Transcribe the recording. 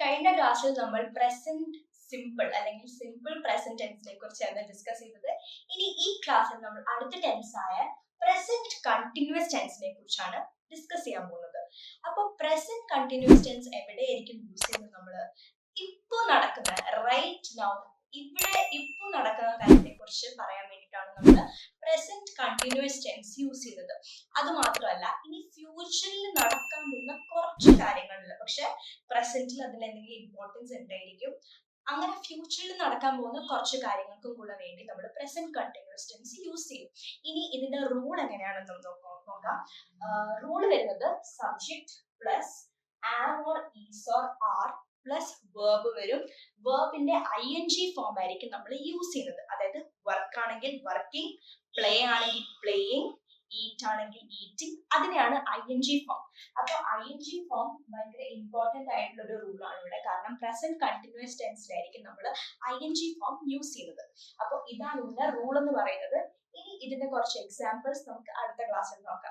കഴിഞ്ഞ ക്ലാസ്സിൽ നമ്മൾ പ്രസന്റ് സിമ്പിൾ അല്ലെങ്കിൽ സിമ്പിൾ പ്രസന്റ് ടെൻസിനെ കുറിച്ചാണ് ഡിസ്കസ് ചെയ്തത്. ഇനി ഈ ക്ലാസ്സിൽ നമ്മൾ അടുത്ത ടെൻസ് ആയ പ്രസന്റ് കണ്ടിന്യൂസ് ടെൻസിനെ കുറിച്ചാണ് ഡിസ്കസ് ചെയ്യാൻ പോകുന്നത്. അപ്പോൾ പ്രസന്റ് കണ്ടിന്യൂസ് ടെൻസ് എവിടെയായിരിക്കും യൂസ് ചെയ്യുന്നത്? നമ്മൾ ഇപ്പോൾ നടക്കുന്ന റൈറ്റ് നൗ, ഇവിടെ ഇപ്പോൾ നടക്കുന്ന കാര്യത്തെ കുറിച്ച് പറയാൻ വേണ്ടിയിട്ടാണ് നമ്മൾ പ്രസന്റ് കണ്ടിന്യൂസ് ടെൻസ് യൂസ് ചെയ്യുന്നത്. അത് മാത്രമല്ല, ഇനി ഫ്യൂച്ചറിൽ നടക്കാൻ പോകുന്ന കുറച്ച് കാര്യങ്ങളില്ല, പക്ഷെ പ്രസന്റിൽ അതിന് എന്തെങ്കിലും ഇമ്പോർട്ടൻസ് ഉണ്ടായിരിക്കും. അങ്ങനെ ഫ്യൂച്ചറിൽ നടക്കാൻ പോകുന്ന കുറച്ച് കാര്യങ്ങൾക്കും കൂടെ വേണ്ടി നമ്മൾ പ്രസന്റ് കണ്ടിന്യൂസ് ടെൻസ് യൂസ് ചെയ്യും. ഇനി ഇതിന്റെ റൂൾ എങ്ങനെയാണെന്ന് നോക്കാം. റൂൾ വരുന്നത് subject plus am or is or are plus verb വരും. വേർബിന്റെ ING ഫോം ആയിരിക്കും നമ്മൾ യൂസ് ചെയ്യുന്നത്. അതായത് വർക്ക് ആണെങ്കിൽ വർക്കിംഗ്, പ്ലേ ആണെങ്കിൽ പ്ലേയിങ്, ഈറ്റ് ആണെങ്കിൽ ഈറ്റിംഗ്, അതിനെയാണ് ING ഫോം. അപ്പൊ ING ഫോം ഭയങ്കര ഇമ്പോർട്ടന്റ് ആയിട്ടുള്ള ഒരു റൂൾ ആണ് ഇവിടെ. കാരണം പ്രസന്റ് കണ്ടിന്യൂസ് ടെൻസിലായിരിക്കും നമ്മൾ ING ഫോം യൂസ് ചെയ്യുന്നത്. അപ്പൊ ഇതാണ് ഇവിടെ റൂൾ എന്ന് പറയുന്നത്. ഇനി ഇതിന്റെ കുറച്ച് എക്സാമ്പിൾസ് നമുക്ക് അടുത്ത ക്ലാസ്സിൽ നോക്കാം.